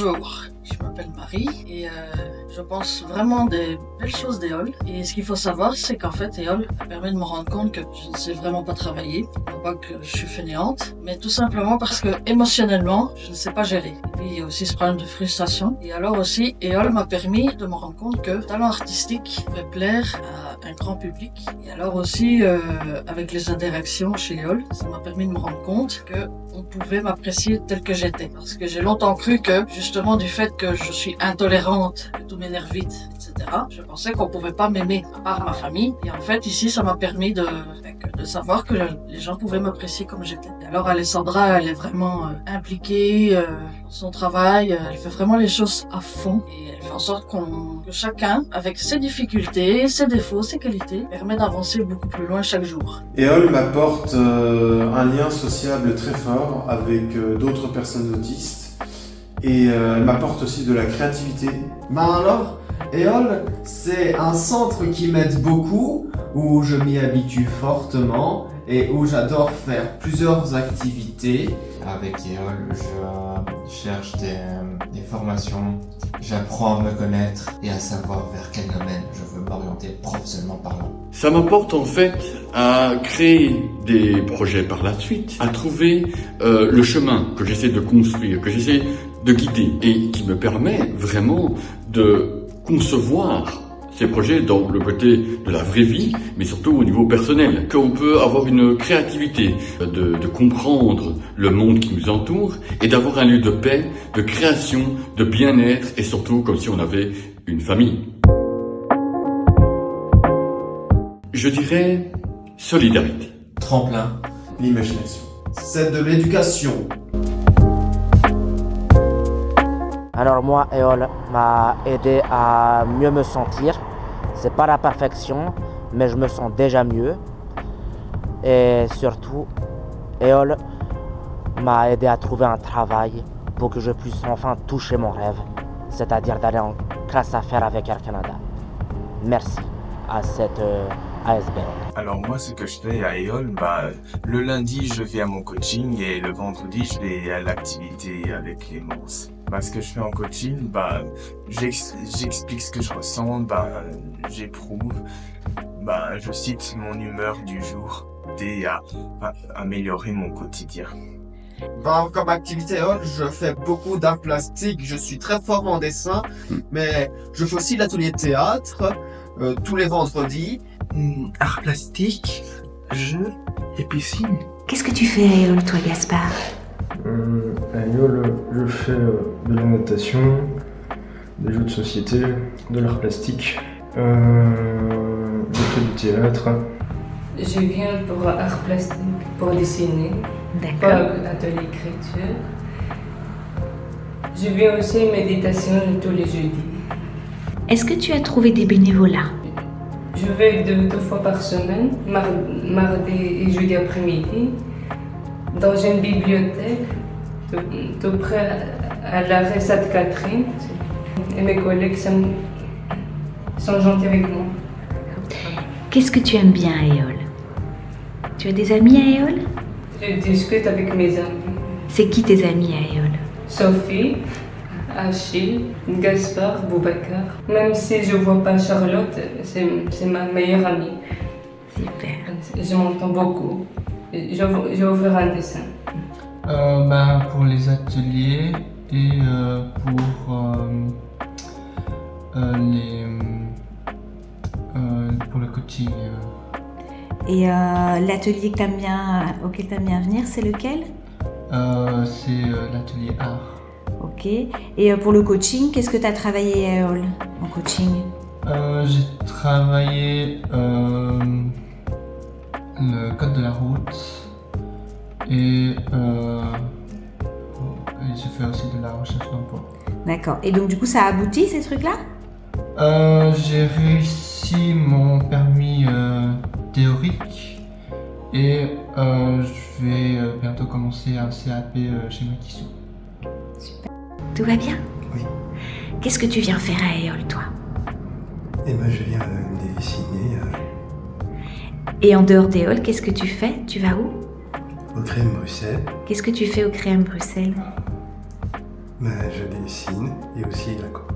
Bonjour, je m'appelle Marie et je pense vraiment des belles choses d'Éole. Et ce qu'il faut savoir, c'est qu'en fait, Éole a permis de me rendre compte que je ne sais vraiment pas travailler. Non pas que je suis fainéante, mais tout simplement parce que émotionnellement, je ne sais pas gérer. Et puis, il y a aussi ce problème de frustration. Et alors aussi, Éole m'a permis de me rendre compte que le talent artistique pouvait plaire à un grand public. Et alors aussi, avec les interactions chez Éole, ça m'a permis de me rendre compte que on pouvait m'apprécier tel que j'étais. Parce que j'ai longtemps cru que, justement, du fait que je suis intolérante, que tout m'énerve vite, etc., je pensais qu'on pouvait pas m'aimer, à part ma famille. Et en fait, ici, ça m'a permis de savoir que les gens pouvaient m'apprécier comme j'étais. Et alors, Alessandra, elle est vraiment impliquée dans son travail. Elle fait vraiment les choses à fond. Et elle fait en sorte que chacun, avec ses difficultés, ses défauts, ses qualités, permet d'avancer beaucoup plus loin chaque jour. Éole m'apporte un lien sociable très fort avec d'autres personnes autistes et elle m'apporte aussi de la créativité. Alors, Éole, c'est un centre qui m'aide beaucoup, où je m'y habitue fortement et où j'adore faire plusieurs activités. Avec Éole, je cherche des formations, j'apprends à me connaître et à savoir vers quel domaine je veux m'orienter professionnellement parlant. Ça m'apporte en fait à créer des projets par la suite, à trouver le chemin que j'essaie de construire, que j'essaie de guider et qui me permet vraiment de concevoir ces projets dans le côté de la vraie vie, mais surtout au niveau personnel. Qu'on peut avoir une créativité, de comprendre le monde qui nous entoure et d'avoir un lieu de paix, de création, de bien-être et surtout comme si on avait une famille. Je dirais solidarité. Tremplin. L'imagination. C'est de l'éducation. Alors moi, Éole m'a aidé à mieux me sentir. C'est pas la perfection, mais je me sens déjà mieux. Et surtout, Éole m'a aidé à trouver un travail pour que je puisse enfin toucher mon rêve, c'est-à-dire d'aller en classe affaires avec Air Canada. Merci à cette ASBL. Alors moi, ce que je fais à Éole, le lundi, je vais à mon coaching et le vendredi, je vais à l'activité avec les MOOS. Ce que je fais en coaching, j'explique ce que je ressens, j'éprouve, je cite mon humeur du jour et à améliorer mon quotidien. Comme activité Éole, je fais beaucoup d'art plastique, je suis très fort en dessin, mais je fais aussi l'atelier théâtre tous les vendredis. Art plastique, jeux et piscine. Qu'est-ce que tu fais à Éole, toi, Gaspard? À Éole, je fais de la natation, des jeux de société, de l'art plastique, je fais du théâtre. Je viens pour art plastique, pour dessiner, pour atelier écriture. Je viens aussi à méditation tous les jeudis. Est-ce que tu as trouvé des bénévolats? Je vais deux fois par semaine, mardi et jeudi après-midi, dans une bibliothèque, tout près à l'arrêt Sainte-Catherine. Et mes collègues sont gentils avec moi. Qu'est-ce que tu aimes bien à Éole? Tu as des amis à Éole? Je discute avec mes amis. C'est qui tes amis à Éole? Sophie, Achille, Gaspard, Boubacar. Même si je ne vois pas Charlotte, c'est ma meilleure amie. Super. Je m'entends beaucoup. Je vais ouvrir un dessin. Pour les ateliers et pour le coaching. Et l'atelier auquel tu aimes bien venir, c'est lequel? C'est l'atelier art. Ok. Et pour le coaching, qu'est-ce que tu as travaillé à Éole en coaching? J'ai travaillé le code de la route et j'ai fait aussi de la recherche d'emploi. D'accord. Et donc du coup, ça a abouti ces trucs-là? J'ai réussi mon permis théorique et je vais bientôt commencer un CAP chez Makissou. Super. Tout va bien? Oui. Qu'est-ce que tu viens faire à Éole, toi? Et moi je viens dessiner. Et en dehors d'Éole, qu'est-ce que tu fais? Tu vas où? Au Créum Bruxelles. Qu'est-ce que tu fais au Créum Bruxelles? Je dessine et aussi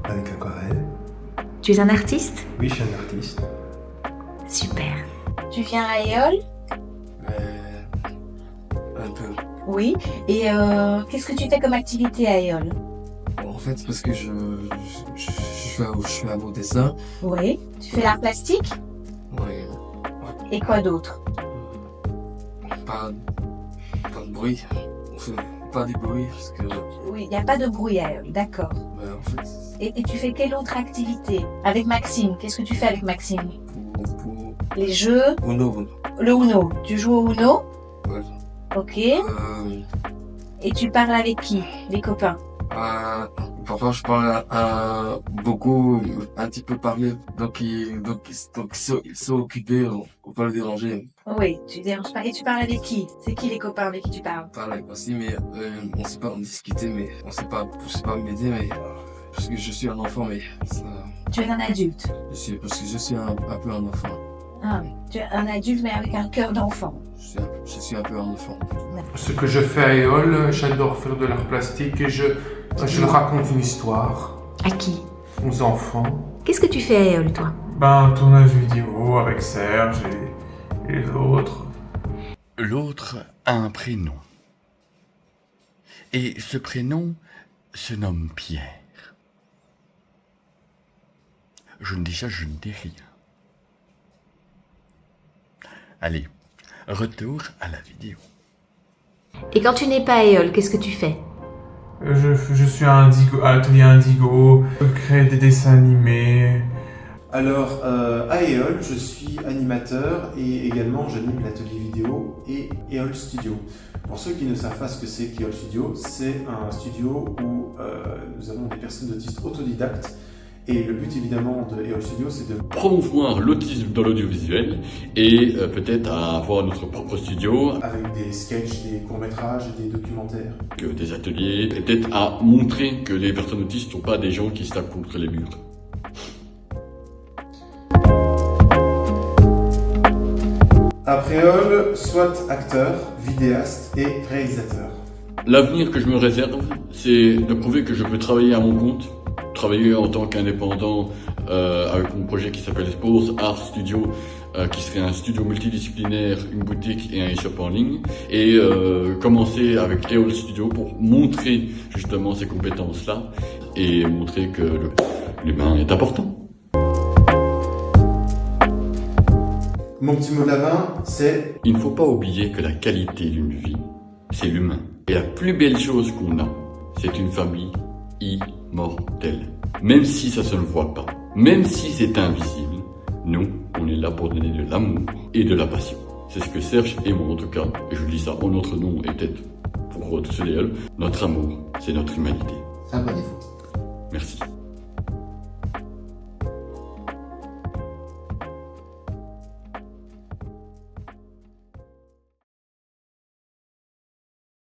avec l'aquarelle. Tu es un artiste? Oui, je suis un artiste. Super. Tu viens à Éole? Un peu. Oui. Et qu'est-ce que tu fais comme activité à Éole? En fait, c'est parce que je fais un beau dessin. Oui. Tu fais l'art plastique? Oui. Et quoi d'autre? Pas de bruit. On fait pas de bruit parce que... Oui, il n'y a pas de bruit à Éole, d'accord. En fait... Et tu fais quelle autre activité? Avec Maxime, qu'est-ce que tu fais avec Maxime? Les jeux? Uno. Le Uno. Tu joues au Uno? Ouais. Ok. Et tu parles avec qui? Les copains? Parfois je parle beaucoup, un petit peu parler, donc ils sont occupés, on peut pas le déranger. Oui, tu déranges pas. Et tu parles avec qui? C'est qui les copains avec qui tu parles? Je parle avec aussi, mais on sait pas discuter, mais on sait pas m'aider, mais parce que je suis un enfant, mais ça... Tu es un adulte? Parce que je suis un peu un enfant. Ah, tu es un adulte mais avec un cœur d'enfant. Je suis un peu un enfant. Ce que je fais à Éole, j'adore faire de l'art plastique et je raconte une histoire. À qui? Aux enfants. Qu'est-ce que tu fais à Éole, toi? Tournage vidéo avec Serge et les autres. L'autre a un prénom. Et ce prénom se nomme Pierre. Je ne dis rien. Allez, retour à la vidéo. Et quand tu n'es pas à Éole, qu'est-ce que tu fais? Je suis à Atelier Indigo, je crée des dessins animés. Alors, à Éole, je suis animateur et également j'anime l'atelier vidéo et Éole Studio. Pour ceux qui ne savent pas ce que c'est qu'Éole Studio, c'est un studio où nous avons des personnes autistes autodidactes. Et le but évidemment de Éole Studio, c'est de promouvoir l'autisme dans l'audiovisuel et peut-être à avoir notre propre studio. Avec des sketchs, des courts-métrages et des documentaires. Des ateliers, et peut-être à montrer que les personnes autistes ne sont pas des gens qui se tapent contre les murs. Après Éole, soit acteur, vidéaste et réalisateur. L'avenir que je me réserve, c'est de prouver que je peux travailler à mon compte, travailler en tant qu'indépendant avec mon projet qui s'appelle Sports Art Studio, qui serait un studio multidisciplinaire, une boutique et un e-shop en ligne, et commencer avec Éole Studio pour montrer justement ces compétences-là et montrer que l'humain est important. Mon petit mot de la fin, c'est... Il ne faut pas oublier que la qualité d'une vie, c'est l'humain. Et la plus belle chose qu'on a, c'est une famille immortelle. Même si ça se ne voit pas, même si c'est invisible, nous, on est là pour donner de l'amour et de la passion. C'est ce que Serge et moi en tout cas, et je dis ça en notre nom et peut-être pour tous les notre amour, c'est notre humanité. Abonnez-vous. Merci.